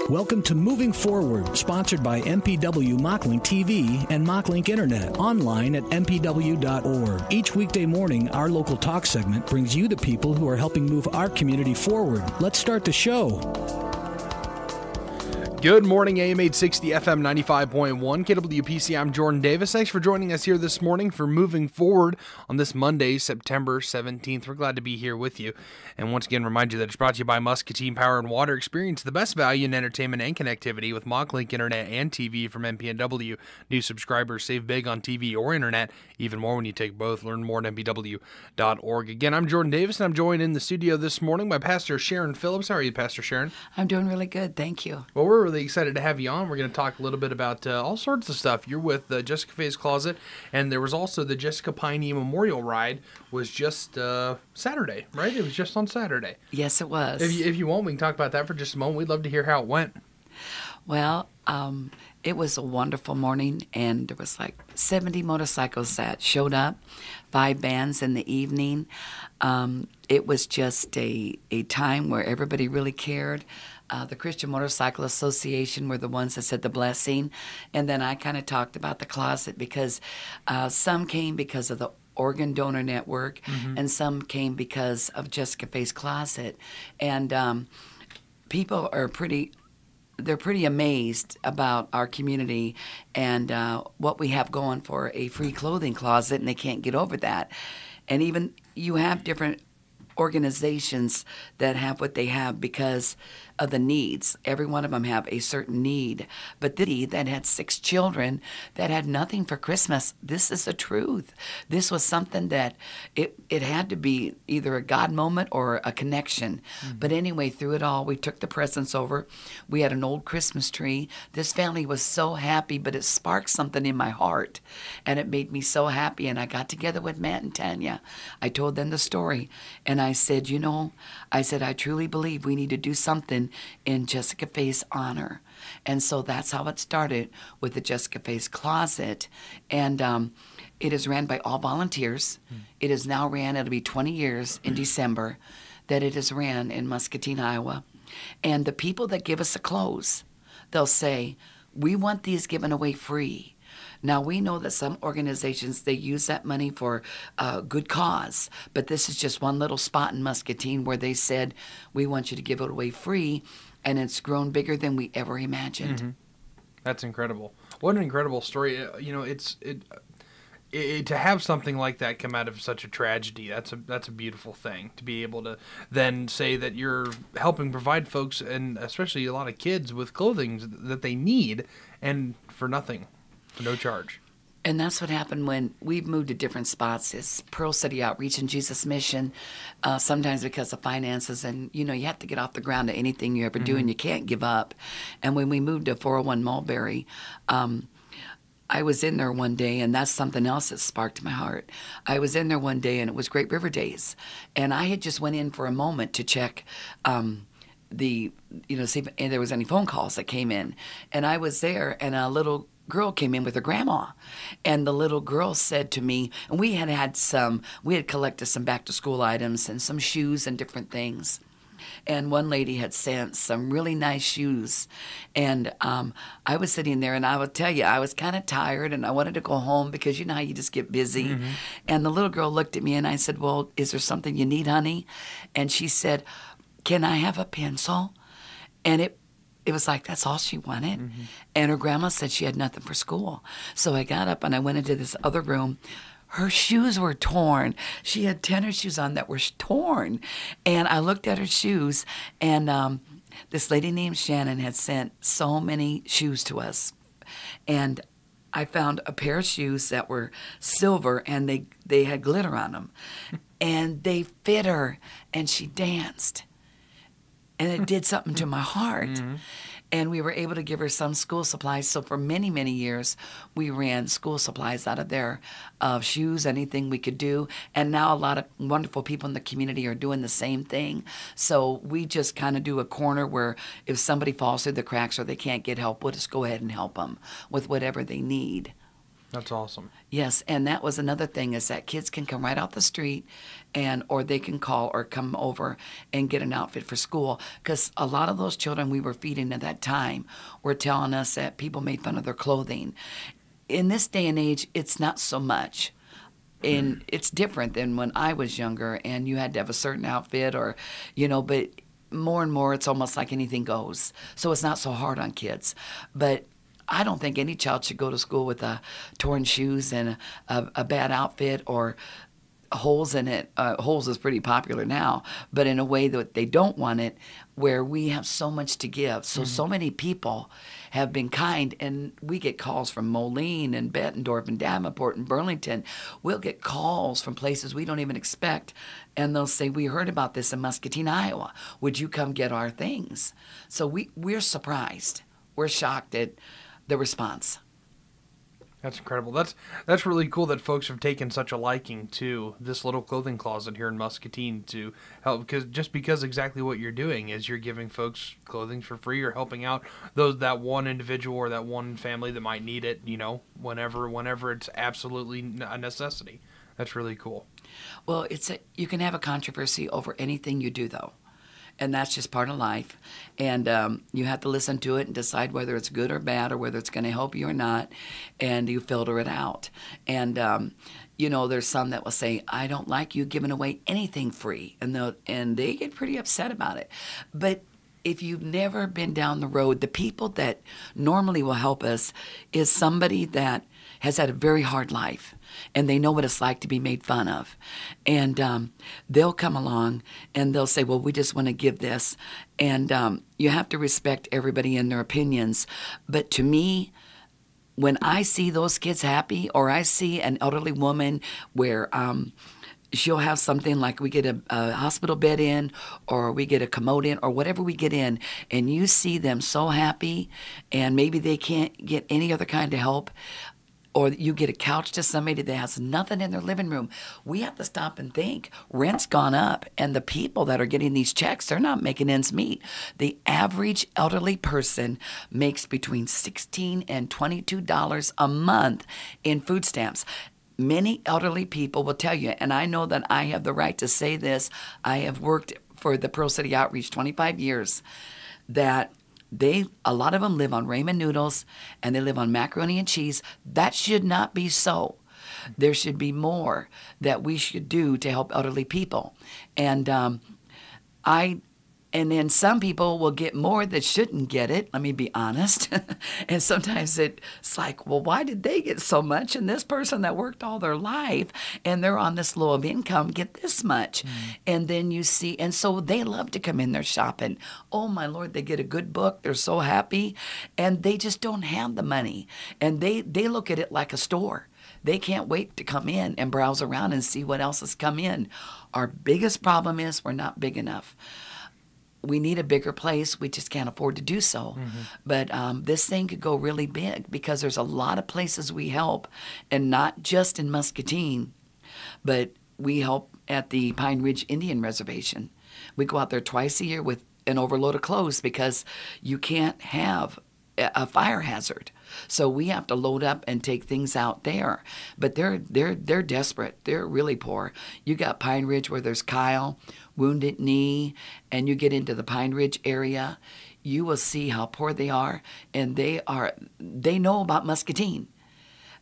Welcome to Moving Forward, sponsored by MPW Mocklink TV and Mocklink Internet, online at mpw.org. Each weekday morning, our local talk segment brings you the people who are helping move our community forward. Let's start the show. Good morning, AM 860, FM 95.1, KWPC. I'm Jordan Davis. Thanks for joining us here this morning for Moving Forward on this Monday, September 17th. We're glad to be here with you. And once again, remind you that it's brought to you by Muscatine Power and Water. Experience the best value in entertainment and connectivity with Mocklink Internet and TV from MPNW. New subscribers save big on TV or Internet, even more when you take both. Learn more at mpw.org. Again, I'm Jordan Davis, and I'm joined in the studio this morning by Pastor Sharon Phillips. How are you, Pastor Sharon? I'm doing really good. Thank you. Well, we're really excited to have you on. We're going to talk a little bit about all sorts of stuff. You're with Jessica Faye's Closet, and there was also the Jessica Piney Memorial Ride was just Saturday, right? It was just on Saturday. Yes, it was. If you want, we can talk about that for just a moment. We'd love to hear how it went. Well, it was a wonderful morning, and there was like 70 motorcycles that showed up, 5 bands in the evening. It was just a time where everybody really cared. The Christian Motorcycle Association were the ones that said the blessing. And then I kind of talked about the closet because some came because of the Organ Donor Network, and some came because of Jessica Faye's Closet. And people are pretty amazed about our community and what we have going for a free clothing closet, and they can't get over that. And even you have different organizations that have what they have because of the needs. Every one of them have a certain need. But the need that had 6 children that had nothing for Christmas, this is the truth. This was something that it had to be either a God moment or a connection. But anyway, through it all, we took the presents over. We had an old Christmas tree. This family was so happy, but it sparked something in my heart. And it made me so happy. And I got together with Matt and Tanya. I told them the story. And I said, I truly believe we need to do something in Jessica Faye's honor. And so that's how it started with the Jessica Faye's Closet. And it is ran by all volunteers. It is now ran, it'll be 20 years in December that it is ran in Muscatine, Iowa. And the people that give us the clothes, they'll say, we want these given away free. Now, we know that some organizations, they use that money for a good cause, but this is just one little spot in Muscatine where they said, we want you to give it away free, and it's grown bigger than we ever imagined. That's incredible. What an incredible story. To have something like that come out of such a tragedy, that's a beautiful thing. To be able to then say that you're helping provide folks, and especially a lot of kids, with clothing that they need, and for nothing. For no charge. And that's what happened when we've moved to different spots. It's Pearl City Outreach and Jesus Mission, sometimes because of finances. And, you have to get off the ground to anything you ever do, and you can't give up. And when we moved to 401 Mulberry, I was in there one day, and that's something else that sparked my heart. I was in there one day, and it was Great River Days. And I had just went in for a moment to check see if there was any phone calls that came in. And I was there, and a little girl came in with her grandma, and the little girl said to me, and we had collected some back to school items and some shoes and different things, and one lady had sent some really nice shoes, and I was sitting there, and I will tell you, I was kind of tired, and I wanted to go home because you know how you just get busy. And the little girl looked at me, and I said, well, is there something you need, honey? And she said, can I have a pencil? And it was like, that's all she wanted. And her grandma said she had nothing for school. So I got up and I went into this other room. Her shoes were torn. She had tennis shoes on that were torn. And I looked at her shoes, and this lady named Shannon had sent so many shoes to us. And I found a pair of shoes that were silver, and they had glitter on them. And they fit her, and she danced. And it did something to my heart. And we were able to give her some school supplies. So for many, many years, we ran school supplies out of there, shoes, anything we could do. And now a lot of wonderful people in the community are doing the same thing. So we just kind of do a corner where if somebody falls through the cracks or they can't get help, we'll just go ahead and help them with whatever they need. That's awesome. Yes, and that was another thing, is that kids can come right off the street, or they can call or come over and get an outfit for school, because a lot of those children we were feeding at that time were telling us that people made fun of their clothing. In this day and age, it's not so much. And it's different than when I was younger and you had to have a certain outfit, or, but more and more it's almost like anything goes. So it's not so hard on kids. But I don't think any child should go to school with torn shoes and a bad outfit, or holes in it. Holes is pretty popular now, but in a way that they don't want it, where we have so much to give. So many people have been kind, and we get calls from Moline and Bettendorf and Davenport and Burlington. We'll get calls from places we don't even expect, and they'll say, we heard about this in Muscatine, Iowa. Would you come get our things? So we're surprised. We're shocked at the response. That's incredible. That's really cool that folks have taken such a liking to this little clothing closet here in Muscatine to help, because exactly what you're doing is you're giving folks clothing for free. You're helping out that one individual or that one family that might need it, whenever it's absolutely a necessity. That's really cool. Well, you can have a controversy over anything you do, though. And that's just part of life. And you have to listen to it and decide whether it's good or bad, or whether it's going to help you or not. And you filter it out. And, there's some that will say, I don't like you giving away anything free. And they get pretty upset about it. But if you've never been down the road, the people that normally will help us is somebody that has had a very hard life, and they know what it's like to be made fun of. And they'll come along and they'll say, well, we just want to give this. And you have to respect everybody and their opinions. But to me, when I see those kids happy, or I see an elderly woman where she'll have something like, we get a hospital bed in, or we get a commode in, or whatever we get in, and you see them so happy, and maybe they can't get any other kind of help, or you get a couch to somebody that has nothing in their living room, we have to stop and think. Rent's gone up, and the people that are getting these checks, they're not making ends meet. The average elderly person makes between $16 and $22 a month in food stamps. Many elderly people will tell you, and I know that I have the right to say this, I have worked for the Pearl City Outreach 25 years, that a lot of them live on ramen noodles, and they live on macaroni and cheese. That should not be so. There should be more that we should do to help elderly people. And And then some people will get more that shouldn't get it, let me be honest. And sometimes it's like, well, why did they get so much? And this person that worked all their life and they're on this low of income get this much. And then you see, and so they love to come in there shopping. Oh, my Lord, they get a good book. They're so happy. And they just don't have the money. And they look at it like a store. They can't wait to come in and browse around and see what else has come in. Our biggest problem is we're not big enough. We need a bigger place. We just can't afford to do so. Mm-hmm. But this thing could go really big because there's a lot of places we help, and not just in Muscatine, but we help at the Pine Ridge Indian Reservation. We go out there twice a year with an overload of clothes because you can't have a fire hazard. So we have to load up and take things out there. But they're desperate. They're really poor. You got Pine Ridge where there's Kyle, Wounded Knee, and you get into the Pine Ridge area, you will see how poor they are, and they know about Muscatine.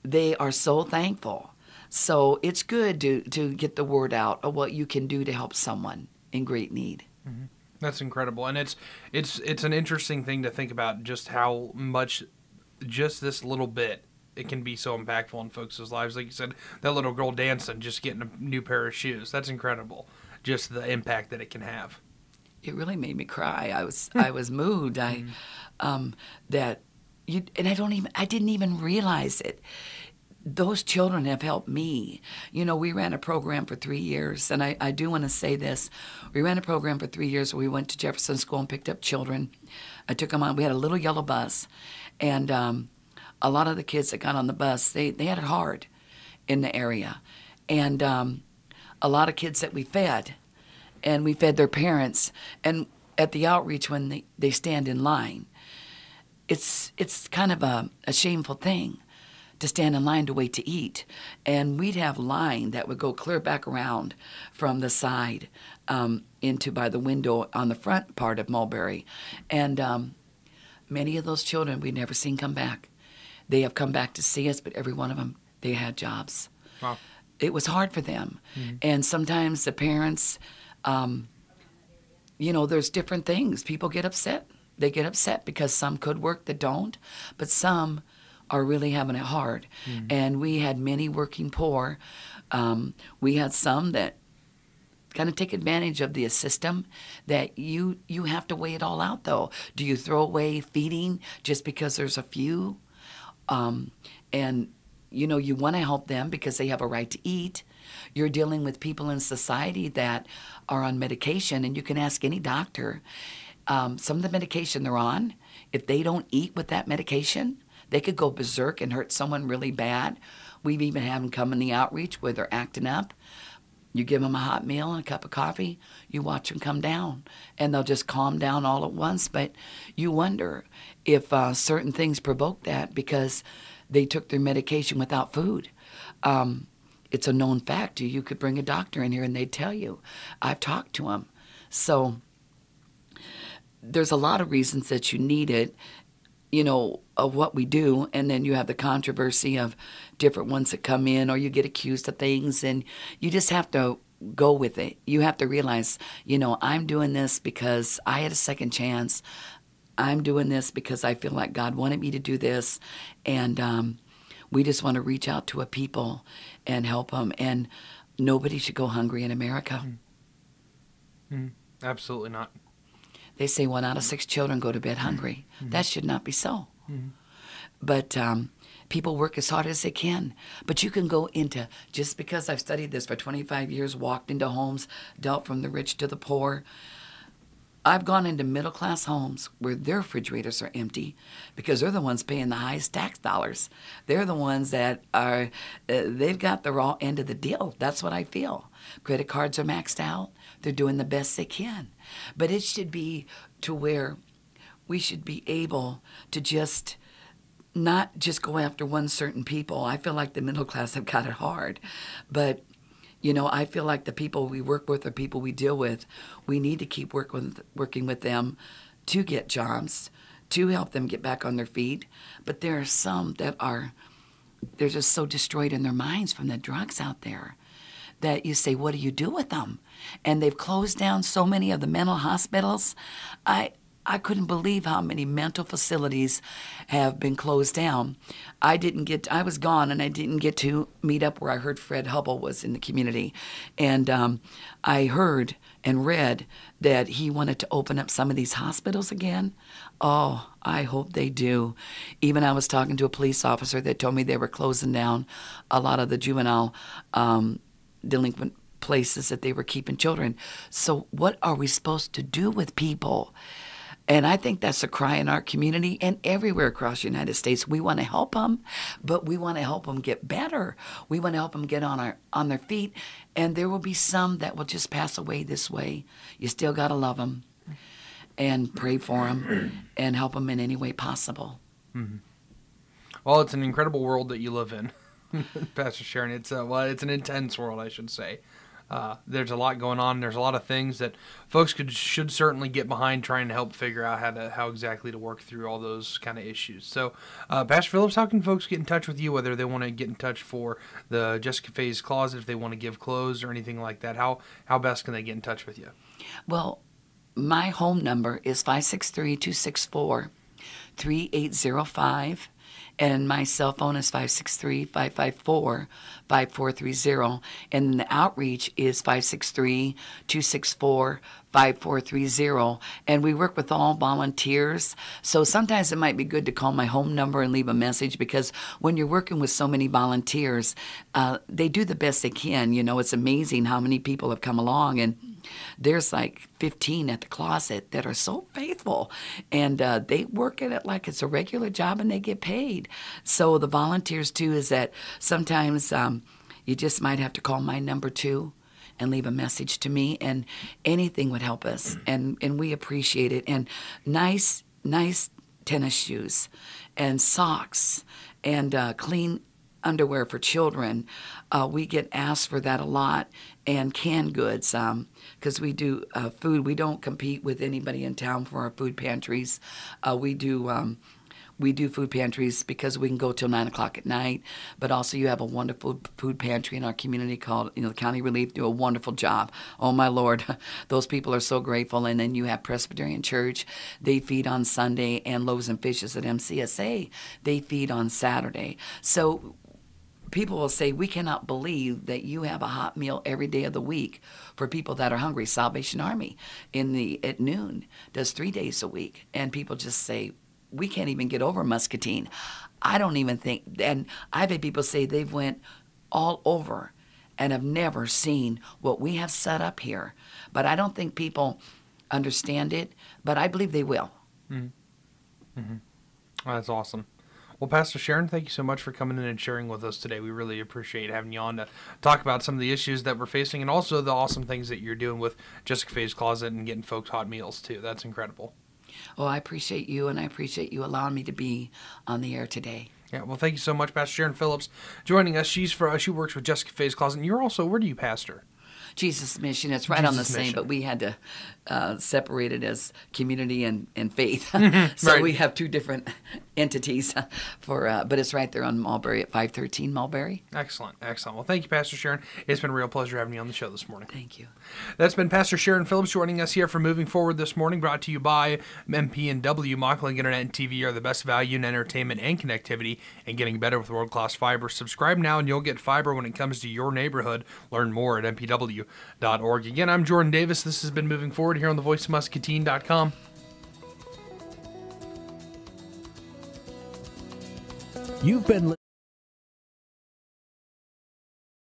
They are so thankful. So it's good to get the word out of what you can do to help someone in great need. Mm-hmm. That's incredible. And it's an interesting thing to think about, just how much just this little bit, it can be so impactful in folks' lives. Like you said, that little girl dancing, just getting a new pair of shoes. That's incredible. Just the impact that it can have. It really made me cry. I was moved. I didn't even realize it. Those children have helped me. You know, we ran a program for 3 years, and I do want to say this. We ran a program for 3 years where we went to Jefferson School and picked up children. I took them on. We had a little yellow bus, and a lot of the kids that got on the bus, they had it hard in the area. And a lot of kids that we fed, and we fed their parents. And at the outreach, when they stand in line, it's kind of a shameful thing to stand in line to wait to eat. And we'd have line that would go clear back around from the side into by the window on the front part of Mulberry. And many of those children we'd never seen come back. They have come back to see us, but every one of them, they had jobs. Wow. It was hard for them. And sometimes the parents, there's different things. People get upset. They get upset because some could work that don't, but some are really having it hard. And we had many working poor. We had some that kind of take advantage of the system that you have to weigh it all out, though. Do you throw away feeding just because there's a few? You want to help them because they have a right to eat. You're dealing with people in society that are on medication, and you can ask any doctor. Some of the medication they're on, if they don't eat with that medication, they could go berserk and hurt someone really bad. We've even had them come in the outreach where they're acting up. You give them a hot meal and a cup of coffee, you watch them come down, and they'll just calm down all at once. But you wonder if certain things provoke that because they took their medication without food. It's a known fact. You could bring a doctor in here and they'd tell you. I've talked to them. So there's a lot of reasons that you need it, of what we do. And then you have the controversy of different ones that come in, or you get accused of things, and you just have to go with it. You have to realize, I'm doing this because I had a second chance. I'm doing this because I feel like God wanted me to do this. And we just want to reach out to a people and help them. And nobody should go hungry in America. Absolutely not. They say 1 out of 6 children go to bed hungry. That should not be so. But people work as hard as they can. But you can go into, just because I've studied this for 25 years, walked into homes, dealt from the rich to the poor. I've gone into middle-class homes where their refrigerators are empty because they're the ones paying the highest tax dollars. They're the ones that are, they've got the raw end of the deal. That's what I feel. Credit cards are maxed out. They're doing the best they can. But it should be to where we should be able to just not just go after one certain people. I feel like the middle class have got it hard. But I feel like the people we work with or people we deal with, we need to keep working with them to get jobs, to help them get back on their feet. But there are some that they're just so destroyed in their minds from the drugs out there that you say, what do you do with them? And they've closed down so many of the mental hospitals. I couldn't believe how many mental facilities have been closed down. I was gone, and I didn't get to meet up where I heard Fred Hubble was in the community. And I heard and read that he wanted to open up some of these hospitals again. Oh, I hope they do. Even I was talking to a police officer that told me they were closing down a lot of the juvenile delinquent places that they were keeping children. So what are we supposed to do with people? And I think that's a cry in our community and everywhere across the United States. We want to help them, but we want to help them get better. We want to help them get on their feet. And there will be some that will just pass away this way. You still got to love them and pray for them and help them in any way possible. Well, it's an incredible world that you live in, Pastor Sharon. It's an intense world, I should say. There's a lot going on. There's a lot of things that folks should certainly get behind, trying to help figure out how exactly to work through all those kind of issues. So, Pastor Phillips, how can folks get in touch with you, whether they want to get in touch for the Jessica Faye's Closet, if they want to give clothes or anything like that? How best can they get in touch with you? Well, my home number is 563-264-3805. And my cell phone is 563-554-5430. And the outreach is 563-264-5430. And we work with all volunteers. So sometimes it might be good to call my home number and leave a message, because when you're working with so many volunteers, they do the best they can. It's amazing how many people have come along, and there's like 15 at the closet that are so faithful, and they work at it like it's a regular job and they get paid. So the volunteers too is that sometimes you just might have to call my number too and leave a message to me, and anything would help us, and we appreciate it. And nice tennis shoes and socks and clean underwear for children. We get asked for that a lot, and canned goods, because we do food. We don't compete with anybody in town for our food pantries. We do food pantries because we can go till 9 o'clock at night, but also you have a wonderful food pantry in our community called, the County Relief do a wonderful job. Oh my Lord, those people are so grateful. And then you have Presbyterian Church, they feed on Sunday, and Loaves and Fishes at MCSA, they feed on Saturday. So people will say, we cannot believe that you have a hot meal every day of the week for people that are hungry. Salvation Army at noon does 3 days a week, and people just say, we can't even get over Muscatine. I don't even think, and I've had people say they've went all over and have never seen what we have set up here. But I don't think people understand it, but I believe they will. Mm-hmm. Mm-hmm. That's awesome. Well, Pastor Sharon, thank you so much for coming in and sharing with us today. We really appreciate having you on to talk about some of the issues that we're facing, and also the awesome things that you're doing with Jessica Faye's Closet and getting folks hot meals too. That's incredible. Well, I appreciate you, and I appreciate you allowing me to be on the air today. Yeah, well, thank you so much, Pastor Sharon Phillips, joining us. She works with Jessica Faye's Closet, and you're also, where do you pastor? Jesus Mission. It's right Jesus on the same, Mission. but we had to separate it as community and faith. So right. We have two different entities but it's right there on Mulberry at 513 Mulberry. Excellent, excellent. Well, thank you, Pastor Sharon. It's been a real pleasure having you on the show this morning. Thank you. That's been Pastor Sharon Phillips joining us here for Moving Forward this morning, brought to you by MP&W. Mocklink Internet and TV are the best value in entertainment and connectivity, and getting better with world-class fiber. Subscribe now and you'll get fiber when it comes to your neighborhood. Learn more at mpw.org. Again, I'm Jordan Davis. This has been Moving Forward here on the voiceofmuscatine.com. You've been